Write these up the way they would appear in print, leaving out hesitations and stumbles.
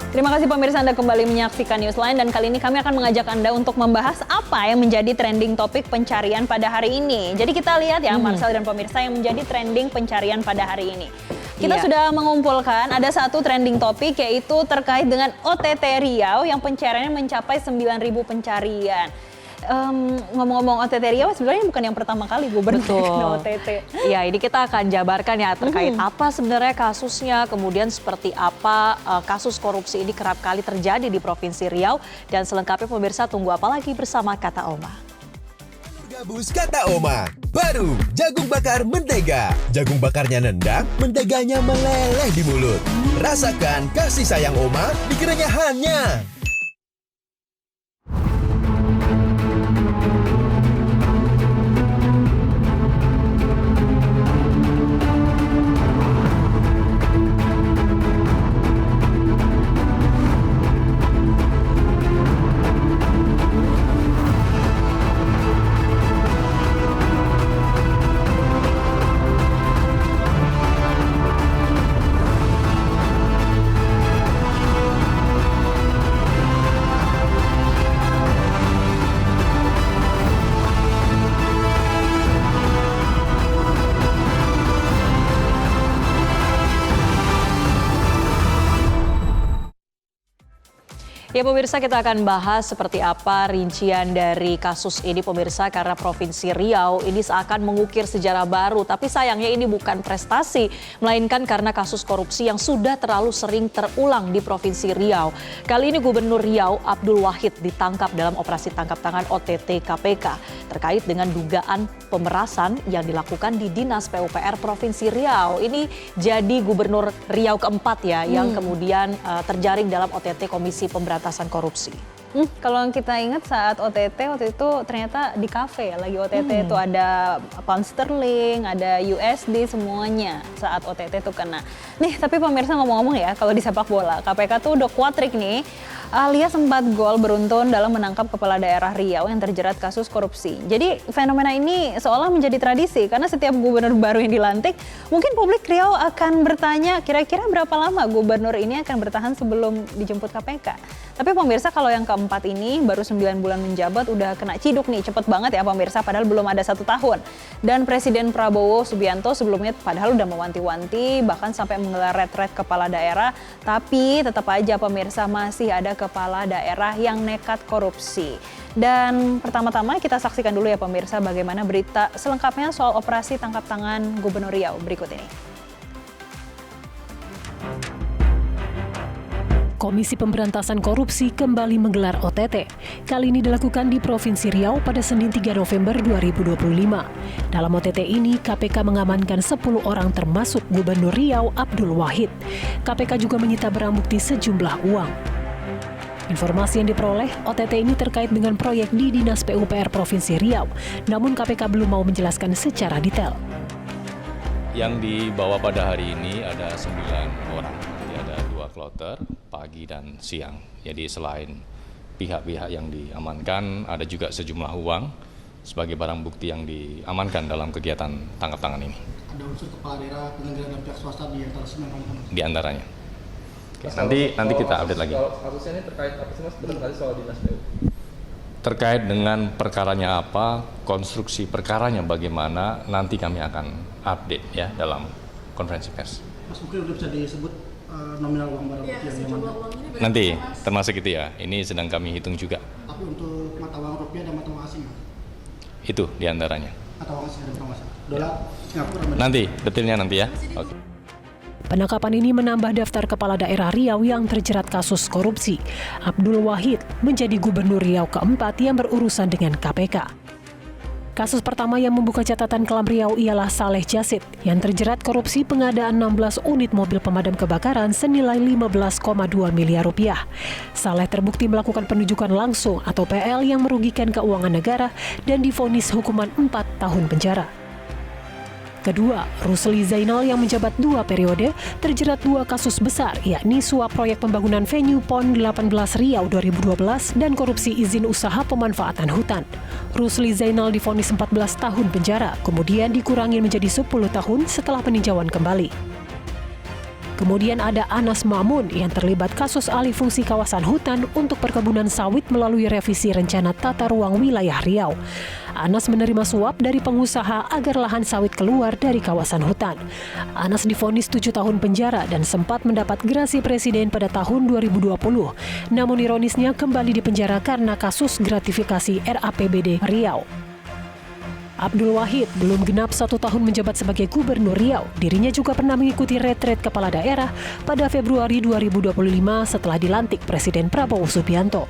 Terima kasih pemirsa, Anda kembali menyaksikan Newsline dan kali ini kami akan mengajak Anda untuk membahas apa yang menjadi trending topik pencarian pada hari ini. Jadi kita lihat ya Marcel dan pemirsa yang menjadi trending pencarian pada hari ini. Kita sudah mengumpulkan ada satu trending topik yaitu terkait dengan OTT Riau yang pencariannya mencapai 9.000 pencarian. Ngomong-ngomong OTT Riau sebenarnya bukan yang pertama kali gubernur OTT. Ya, ini kita akan jabarkan ya terkait apa sebenarnya kasusnya, kemudian seperti apa kasus korupsi ini kerap kali terjadi di Provinsi Riau, dan selengkapnya pemirsa tunggu apa lagi bersama Kata Oma. Gabus Kata Oma, baru jagung bakar mentega. Jagung bakarnya nendang, menteganya meleleh di mulut. Rasakan kasih sayang Oma di kerenyahannya. Ya pemirsa, kita akan bahas seperti apa rincian dari kasus ini pemirsa, karena Provinsi Riau ini seakan mengukir sejarah baru. Tapi sayangnya ini bukan prestasi, melainkan karena kasus korupsi yang sudah terlalu sering terulang di Provinsi Riau. Kali ini Gubernur Riau Abdul Wahid ditangkap dalam operasi tangkap tangan OTT KPK terkait dengan dugaan pemerasan yang dilakukan di Dinas PUPR Provinsi Riau. Ini jadi Gubernur Riau keempat ya yang kemudian terjaring dalam OTT Komisi Pemberantasan Korupsi. Kalau kita ingat saat OTT waktu itu ternyata di kafe ya, lagi OTT itu ada pound sterling, ada USD semuanya saat OTT itu kena. Nih tapi pemirsa ngomong-ngomong ya, kalau di sepak bola KPK tuh udah kuat trik nih. Alias 4 gol beruntun dalam menangkap kepala daerah Riau yang terjerat kasus korupsi. Jadi fenomena ini seolah menjadi tradisi karena setiap gubernur baru yang dilantik, mungkin publik Riau akan bertanya kira-kira berapa lama gubernur ini akan bertahan sebelum dijemput KPK. Tapi pemirsa kalau yang keempat ini baru 9 bulan menjabat udah kena ciduk nih, cepet banget ya pemirsa, padahal belum ada 1 tahun. Dan Presiden Prabowo Subianto sebelumnya padahal udah mewanti-wanti bahkan sampai menggelar retret kepala daerah, tapi tetap aja pemirsa masih ada kepala daerah yang nekat korupsi. Dan pertama-tama kita saksikan dulu ya pemirsa bagaimana berita selengkapnya soal operasi tangkap tangan Gubernur Riau berikut ini. Komisi Pemberantasan Korupsi kembali menggelar OTT. Kali ini dilakukan di Provinsi Riau pada Senin 3 November 2025. Dalam OTT ini, KPK mengamankan 10 orang termasuk Gubernur Riau Abdul Wahid. KPK juga menyita barang bukti sejumlah uang. Informasi yang diperoleh, OTT ini terkait dengan proyek di Dinas PUPR Provinsi Riau. Namun KPK belum mau menjelaskan secara detail. Yang dibawa pada hari ini ada 9 orang. Ada 2 kloter, pagi dan siang. Jadi selain pihak-pihak yang diamankan, ada juga sejumlah uang sebagai barang bukti yang diamankan dalam kegiatan tangkap tangan ini. Ada unsur kepala daerah, penyelenggara dan pihak swasta di antara 9 di antaranya. Oke, nanti kita update lagi. Kasusnya ini terkait apa sih Mas? Berkali soal Dinas PU. Terkait dengan perkaranya apa, konstruksi perkaranya bagaimana, nanti kami akan update ya dalam konferensi pers. Mas, mungkin udah bisa disebut nominal uang barang bukti yang diamankan? Nanti termasuk itu ya, ini sedang kami hitung juga. Tapi untuk mata uang rupiah dan mata uang asing? Itu diantaranya. Mata uang asing ada berapa Mas? Dolar, Singapura? Nanti, detailnya nanti ya. Oke. Penangkapan ini menambah daftar kepala daerah Riau yang terjerat kasus korupsi. Abdul Wahid menjadi Gubernur Riau keempat yang berurusan dengan KPK. Kasus pertama yang membuka catatan kelam Riau ialah Saleh Jasid yang terjerat korupsi pengadaan 16 unit mobil pemadam kebakaran senilai 15,2 miliar rupiah. Saleh terbukti melakukan penunjukan langsung atau PL yang merugikan keuangan negara dan divonis hukuman 4 tahun penjara. Kedua, Rusli Zainal yang menjabat 2 periode terjerat 2 kasus besar, yakni suap proyek pembangunan venue PON 18 Riau 2012 dan korupsi izin usaha pemanfaatan hutan. Rusli Zainal divonis 14 tahun penjara, kemudian dikurangi menjadi 10 tahun setelah peninjauan kembali. Kemudian ada Anas Ma'mun yang terlibat kasus alih fungsi kawasan hutan untuk perkebunan sawit melalui revisi rencana tata ruang wilayah Riau. Anas menerima suap dari pengusaha agar lahan sawit keluar dari kawasan hutan. Anas divonis 7 tahun penjara dan sempat mendapat gerasi presiden pada tahun 2020. Namun ironisnya kembali dipenjara karena kasus gratifikasi RAPBD Riau. Abdul Wahid belum genap 1 tahun menjabat sebagai Gubernur Riau. Dirinya juga pernah mengikuti retret kepala daerah pada Februari 2025 setelah dilantik Presiden Prabowo Subianto.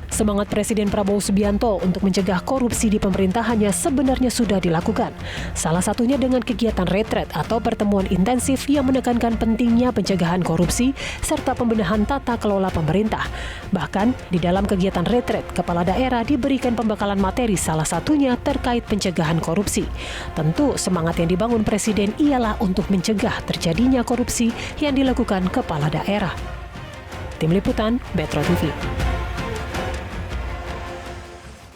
Semangat Presiden Prabowo Subianto untuk mencegah korupsi di pemerintahannya sebenarnya sudah dilakukan. Salah satunya dengan kegiatan retret atau pertemuan intensif yang menekankan pentingnya pencegahan korupsi serta pembenahan tata kelola pemerintah. Bahkan di dalam kegiatan retret, kepala daerah diberikan pembekalan materi salah satunya terkait pencegahan korupsi. Tentu semangat yang dibangun Presiden ialah untuk mencegah terjadinya korupsi yang dilakukan kepala daerah. Tim Liputan, Metro TV.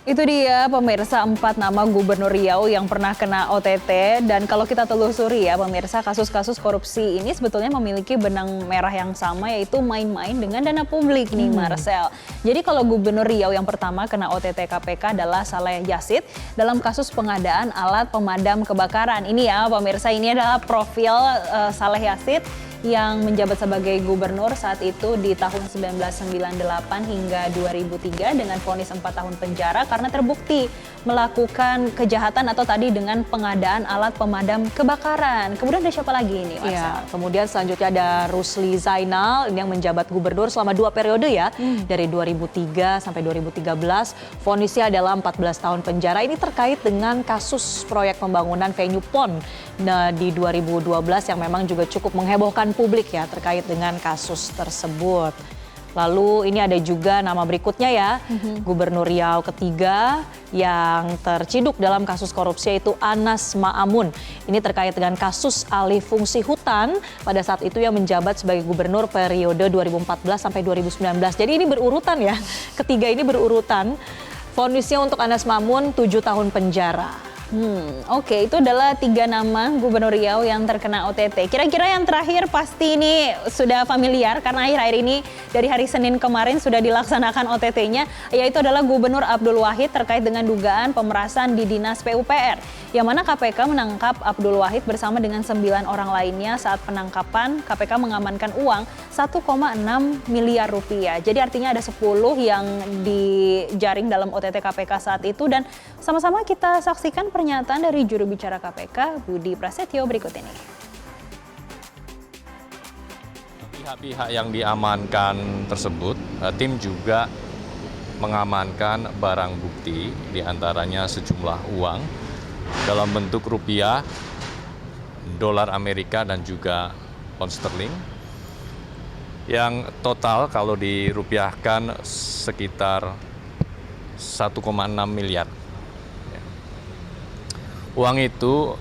Itu dia pemirsa 4 nama Gubernur Riau yang pernah kena OTT, dan kalau kita telusuri ya pemirsa, kasus-kasus korupsi ini sebetulnya memiliki benang merah yang sama, yaitu main-main dengan dana publik nih Marcel. Jadi kalau Gubernur Riau yang pertama kena OTT KPK adalah Saleh Yazid dalam kasus pengadaan alat pemadam kebakaran. Ini ya pemirsa, ini adalah profil Saleh Yazid yang menjabat sebagai gubernur saat itu di tahun 1998 hingga 2003 dengan vonis 4 tahun penjara karena terbukti melakukan kejahatan atau tadi dengan pengadaan alat pemadam kebakaran. Kemudian ada siapa lagi ini, Marcel? Ya, kemudian selanjutnya ada Rusli Zainal yang menjabat gubernur selama 2 periode ya, dari 2003 sampai 2013. Vonisnya adalah 14 tahun penjara. Ini terkait dengan kasus proyek pembangunan venue PON di 2012 yang memang juga cukup menghebohkan publik ya terkait dengan kasus tersebut. Lalu ini ada juga nama berikutnya ya, Gubernur Riau ketiga yang terciduk dalam kasus korupsi yaitu Anas Ma'mun. Ini terkait dengan kasus alih fungsi hutan pada saat itu yang menjabat sebagai gubernur periode 2014 sampai 2019. Jadi ini berurutan ya, ketiga ini berurutan. Vonisnya untuk Anas Ma'mun 7 tahun penjara. Oke, itu adalah 3 nama Gubernur Riau yang terkena OTT. Kira-kira yang terakhir pasti ini sudah familiar karena akhir-akhir ini dari hari Senin kemarin sudah dilaksanakan OTT-nya, yaitu adalah Gubernur Abdul Wahid terkait dengan dugaan pemerasan di Dinas PUPR. Yang mana KPK menangkap Abdul Wahid bersama dengan 9 orang lainnya. Saat penangkapan, KPK mengamankan uang 1,6 miliar rupiah. Jadi artinya ada 10 yang dijaring dalam OTT KPK saat itu, dan sama-sama kita saksikan pernyataan dari juru bicara KPK Budi Prasetyo berikut ini. Pihak-pihak yang diamankan tersebut, tim juga mengamankan barang bukti, diantaranya sejumlah uang dalam bentuk rupiah, dolar Amerika dan juga pound sterling, yang total kalau dirupiahkan sekitar 1,6 miliar. Uang itu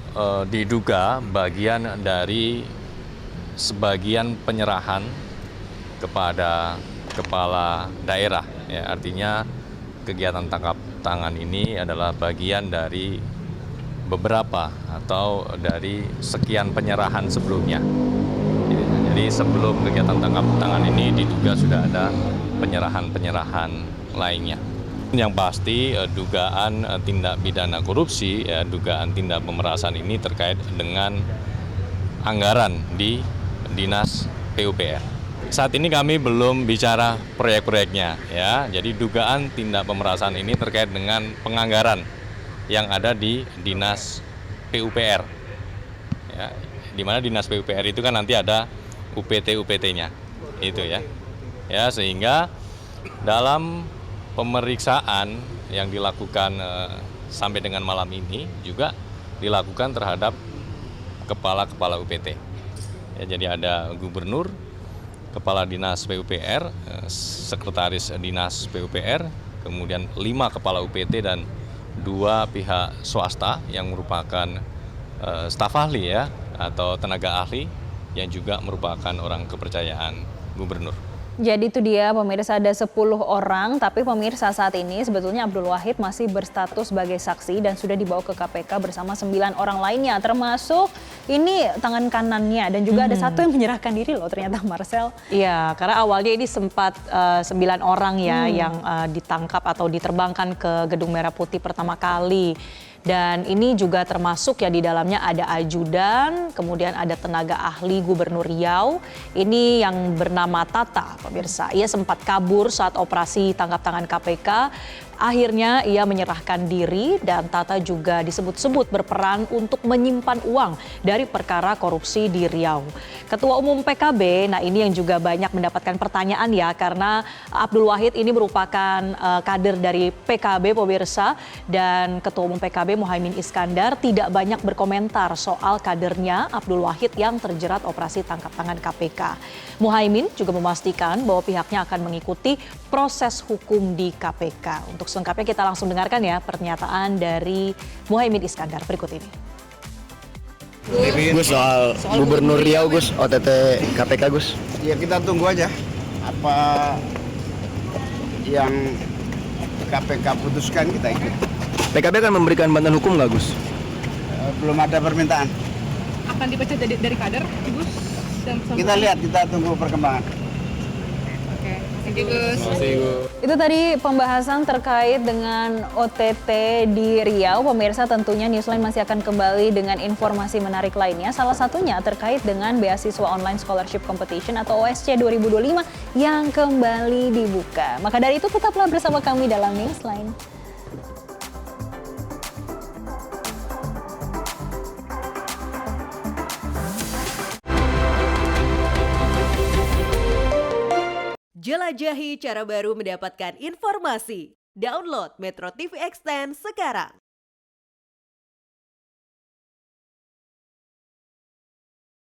diduga bagian dari sebagian penyerahan kepada kepala daerah. Ya, artinya kegiatan tangkap tangan ini adalah bagian dari beberapa atau dari sekian penyerahan sebelumnya. Jadi sebelum kegiatan tangkap tangan ini diduga sudah ada penyerahan-penyerahan lainnya. Yang pasti dugaan tindak pidana korupsi, ya, dugaan tindak pemerasan ini terkait dengan anggaran di Dinas PUPR. Saat ini kami belum bicara proyek-proyeknya, ya. Jadi dugaan tindak pemerasan ini terkait dengan penganggaran yang ada di Dinas PUPR. Ya, di mana Dinas PUPR itu kan nanti ada UPT-UPT-nya. Itu ya. Ya, sehingga dalam pemeriksaan yang dilakukan sampai dengan malam ini juga dilakukan terhadap kepala-kepala UPT. Ya, jadi ada gubernur, kepala dinas PUPR, sekretaris dinas PUPR, kemudian 5 kepala UPT dan 2 pihak swasta yang merupakan staf ahli ya atau tenaga ahli yang juga merupakan orang kepercayaan gubernur. Jadi itu dia pemirsa, ada 10 orang, tapi pemirsa saat ini sebetulnya Abdul Wahid masih berstatus sebagai saksi dan sudah dibawa ke KPK bersama 9 orang lainnya, termasuk ini tangan kanannya dan juga ada satu yang menyerahkan diri loh ternyata, Marcel. Iya, karena awalnya ini sempat 9 orang ya yang ditangkap atau diterbangkan ke Gedung Merah Putih pertama kali. Dan ini juga termasuk ya di dalamnya ada ajudan, kemudian ada tenaga ahli Gubernur Riau. Ini yang bernama Tata, pemirsa. Ia sempat kabur saat operasi tangkap tangan KPK. Akhirnya ia menyerahkan diri dan Tata juga disebut-sebut berperan untuk menyimpan uang dari perkara korupsi di Riau. Ketua Umum PKB, nah ini yang juga banyak mendapatkan pertanyaan ya, karena Abdul Wahid ini merupakan kader dari PKB pemirsa, dan Ketua Umum PKB Muhaimin Iskandar tidak banyak berkomentar soal kadernya Abdul Wahid yang terjerat operasi tangkap tangan KPK. Muhaimin juga memastikan bahwa pihaknya akan mengikuti proses hukum di KPK. Untuk selengkapnya kita langsung dengarkan ya pernyataan dari Muhaimin Iskandar berikut ini. Gus, soal Gubernur Riau, Gus, OTT KPK, Gus. Ya kita tunggu aja apa yang KPK putuskan, kita ikut. PKB akan memberikan bantuan hukum nggak, Gus? Belum ada permintaan. Akan dipecat dari kader, Gus? Kita lihat, kita tunggu perkembangan. Oke, thank you, Gus. Itu tadi pembahasan terkait dengan OTT di Riau. Pemirsa, tentunya Newsline masih akan kembali dengan informasi menarik lainnya. Salah satunya terkait dengan beasiswa online scholarship competition atau OSC 2025 yang kembali dibuka. Maka dari itu tetaplah bersama kami dalam Newsline. Jelajahi cara baru mendapatkan informasi. Download Metro TV Extend sekarang.